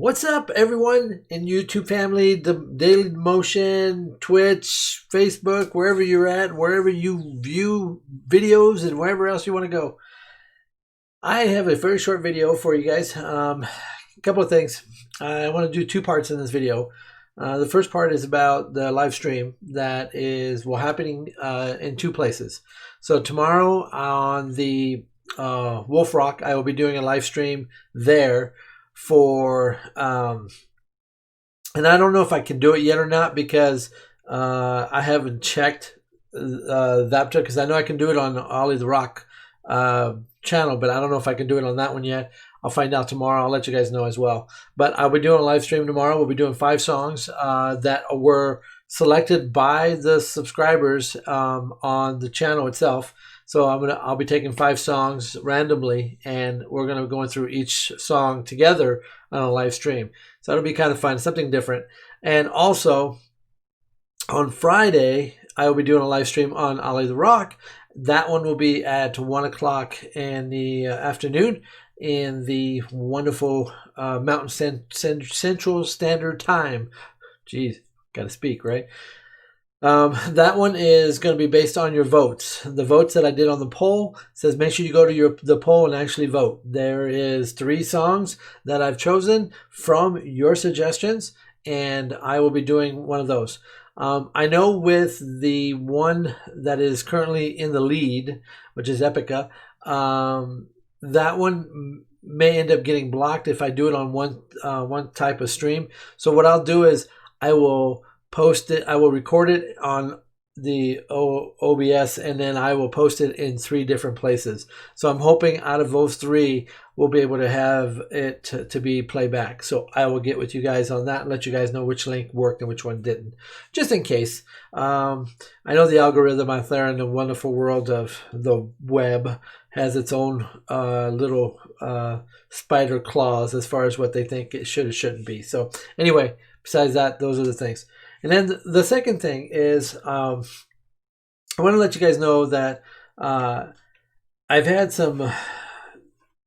What's up, everyone in YouTube family, the Daily Motion, Twitch, Facebook, wherever you're at, wherever you view videos and wherever else you want to go. I have a very short video for you guys. A couple of things. I want to do two parts in this video. The first part is about the live stream that is happening in two places. So tomorrow on the Wolf Rock, I will be doing a live stream there for and I don't know if I can do it yet or not because I haven't checked that because I know I can do it on Olly The Rock channel, but I don't know if I can do it on that one yet. I'll find out tomorrow. I'll let you guys know as well. But I'll be doing a live stream tomorrow. We'll be doing 5 songs that were selected by the subscribers on the channel itself. So I'll be taking 5 songs randomly, and we're gonna be going through each song together on a live stream. So it'll be kind of fun, something different. And also on Friday, I will be doing a live stream on Olly The Rock. That one will be at 1 o'clock in the afternoon in the wonderful Mountain Central Standard Time. Jeez, gotta speak, right? That one is going to be based on your votes. The votes that I did on the poll says make sure you go to the poll and actually vote. There is 3 songs that I've chosen from your suggestions, and I will be doing one of those. I know with the one that is currently in the lead, which is Epica, that one may end up getting blocked if I do it on one type of stream. So what I'll do is I will post it. I will record it on the OBS, and then I will post it in 3 different places. So I'm hoping out of those 3, we'll be able to have it to be playback. So I will get with you guys on that and let you guys know which link worked and which one didn't, just in case. I know the algorithm out there in the wonderful world of the web has its own little spider claws as far as what they think it should or shouldn't be. So anyway, besides that, those are the things. And then the second thing is I want to let you guys know that I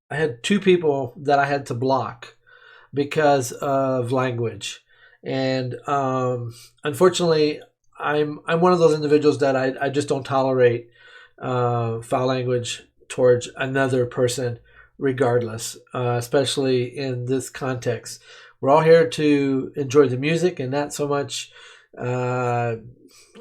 had 2 people that I had to block because of language. And unfortunately, I'm one of those individuals that I just don't tolerate foul language towards another person regardless, especially in this context. We're all here to enjoy the music and not so much kind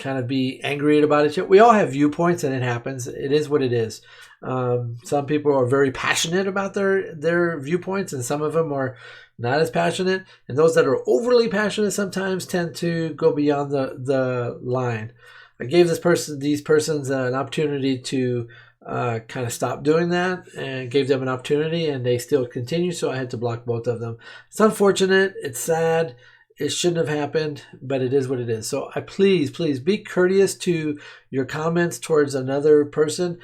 of be angry about it. We all have viewpoints, and it happens. It is what it is. Some people are very passionate about their viewpoints, and some of them are not as passionate. And those that are overly passionate sometimes tend to go beyond the line. I gave these persons an opportunity to kind of stop doing that, and gave them an opportunity, and they still continue, so I had to block both of them. It's unfortunate, it's sad, it shouldn't have happened, but it is what it is. So please be courteous to your comments towards another person,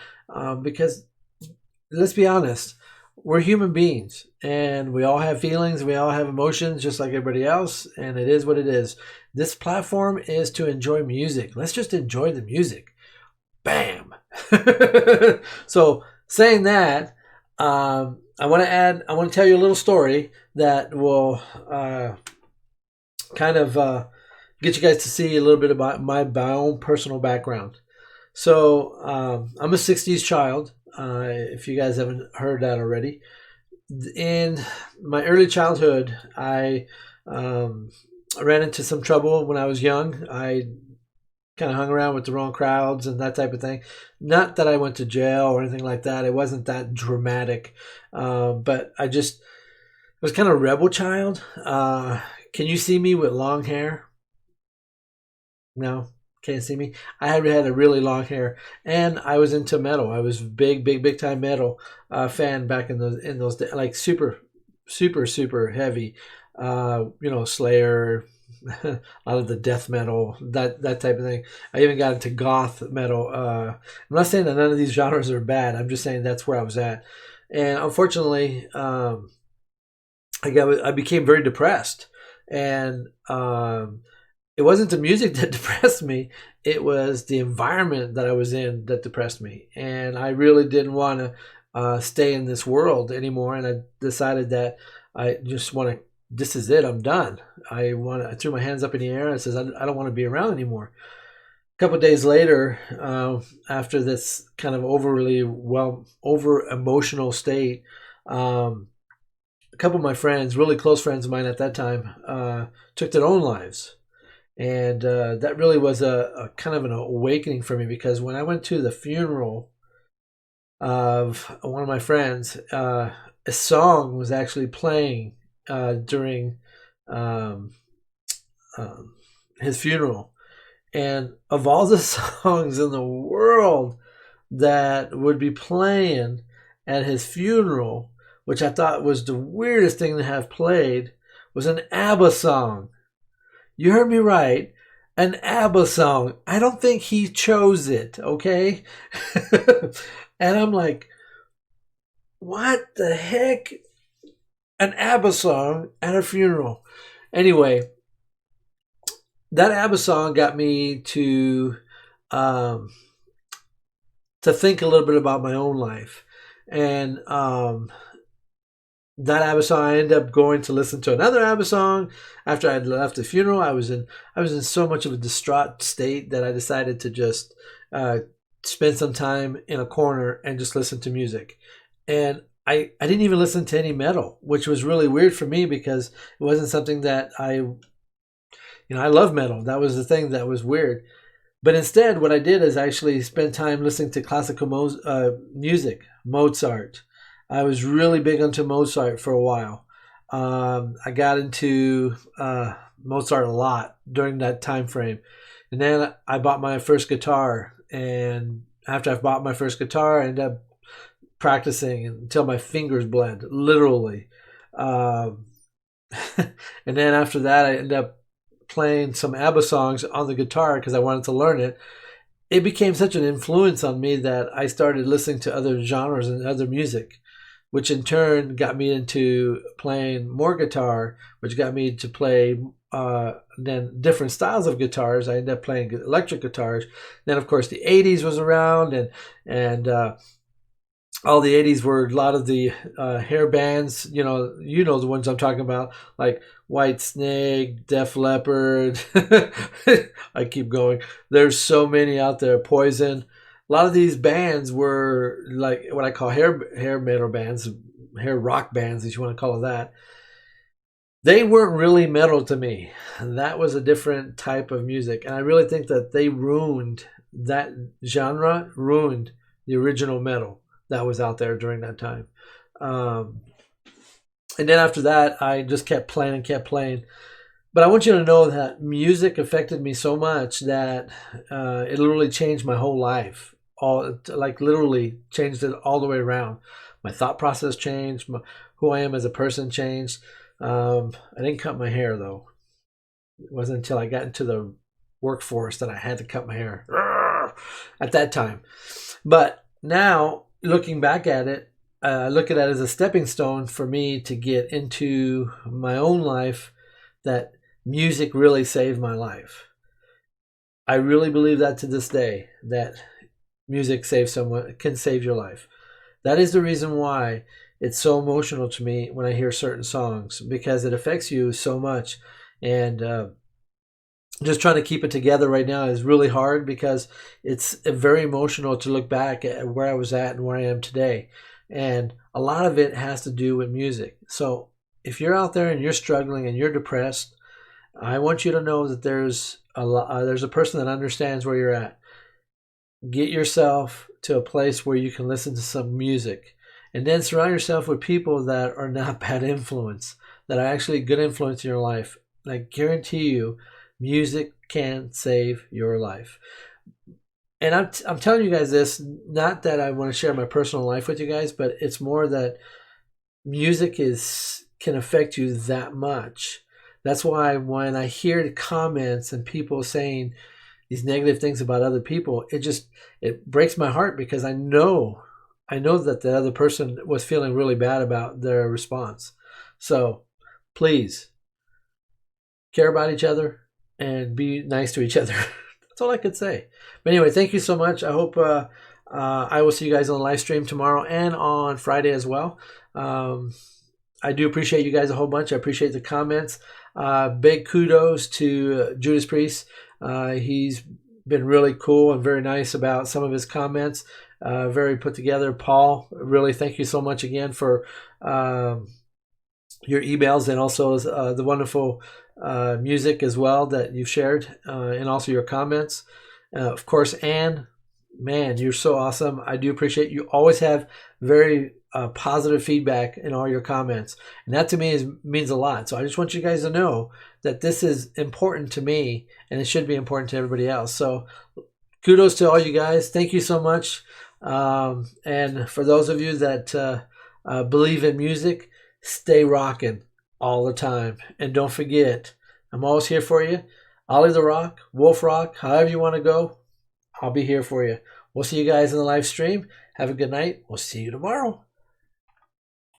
because let's be honest, we're human beings, and we all have feelings, we all have emotions just like everybody else, and it is what it is. This platform is to enjoy music. Let's just enjoy the music. Bam. So saying that, I want to tell you a little story that will kind of get you guys to see a little bit about my own personal background. So I'm a 60s child, if you guys haven't heard that already. In my early childhood, I ran into some trouble when I was young. I kind of hung around with the wrong crowds and that type of thing. Not that I went to jail or anything like that. It wasn't that dramatic. But I was kind of a rebel child. Can you see me with long hair? No, can't see me. I had a really long hair, and I was into metal. I was big time metal fan back in those days, like super heavy. Slayer, a lot of the death metal, that type of thing. I even got into goth metal. I'm not saying that none of these genres are bad. I'm just saying that's where I was at. And unfortunately, I became very depressed. And it wasn't the music that depressed me. It was the environment that I was in that depressed me. And I really didn't want to stay in this world anymore. And I decided that I just want to this is it. I'm done. I threw my hands up in the air. I says, I don't want to be around anymore. A couple of days later, after this kind of over emotional state, a couple of my friends, really close friends of mine at that time, took their own lives. And that really was a kind of an awakening for me, because when I went to the funeral of one of my friends, a song was actually playing during um, um, his funeral. And of all the songs in the world that would be playing at his funeral, which I thought was the weirdest thing to have played, was an ABBA song. You heard me right. An ABBA song. I don't think he chose it, okay? And I'm like, what the heck? An ABBA song at a funeral. Anyway, that ABBA song got me um, to think a little bit about my own life. And that ABBA song, I ended up going to listen to another ABBA song after I'd left the funeral. I was in so much of a distraught state that I decided to just spend some time in a corner and just listen to music. And I didn't even listen to any metal, which was really weird for me, because it wasn't something that I love metal. That was the thing that was weird. But instead, what I did is actually spend time listening to classical music, Mozart. I was really big into Mozart for a while. I got into Mozart a lot during that time frame. And then I bought my first guitar. And after I bought my first guitar, I ended up practicing until my fingers bled, literally. And then after that, I ended up playing some ABBA songs on the guitar because I wanted to learn it. It became such an influence on me that I started listening to other genres and other music, which in turn got me into playing more guitar, which got me to play then different styles of guitars. I ended up playing electric guitars. Then, of course, the 80s was around, and all the 80s were a lot of the hair bands, the ones I'm talking about, like White Snake, Def Leppard. I keep going. There's so many out there. Poison. A lot of these bands were like what I call hair metal bands, hair rock bands, if you want to call it that. They weren't really metal to me. That was a different type of music. And I really think that they ruined that genre, ruined the original metal that was out there during that time. And then after that, I just kept playing and kept playing. But I want you to know that music affected me so much that it literally changed my whole life. Literally changed it all the way around. My thought process changed. Who I am as a person changed. I didn't cut my hair, though. It wasn't until I got into the workforce that I had to cut my hair at that time. But now, looking back at it, look at it as a stepping stone for me to get into my own life, that music really saved my life. I really believe that to this day, that music can save your life. That is the reason why it's so emotional to me when I hear certain songs, because it affects you so much. And just trying to keep it together right now is really hard, because it's very emotional to look back at where I was at and where I am today. And a lot of it has to do with music. So if you're out there and you're struggling and you're depressed, I want you to know that there's a person that understands where you're at. Get yourself to a place where you can listen to some music, and then surround yourself with people that are not bad influence, that are actually good influence in your life. And I guarantee you, music can save your life. And I'm telling you guys this, not that I want to share my personal life with you guys, but it's more that music can affect you that much. That's why when I hear the comments and people saying these negative things about other people, it breaks my heart, because I know that the other person was feeling really bad about their response. So please care about each other and be nice to each other. That's all I could say. But anyway, thank you so much. I hope I will see you guys on the live stream tomorrow and on Friday as well. I do appreciate you guys a whole bunch. I appreciate the comments. Big kudos to Judas Priest. He's been really cool and very nice about some of his comments. Very put together. Paul, really thank you so much again for your emails and also the wonderful music as well that you've shared and also your comments. Of course, Anne, man, you're so awesome. I do appreciate you. Always have very positive feedback in all your comments, and that to me means a lot. So I just want you guys to know that this is important to me, and it should be important to everybody else. So kudos to all you guys. Thank you so much. And for those of you that believe in music, stay rocking all the time, and don't forget, I'm always here for you. Olly the Rock, Wolf Rock, however you want to go, I'll be here for you. We'll see you guys in the live stream. Have a good night. We'll see you tomorrow.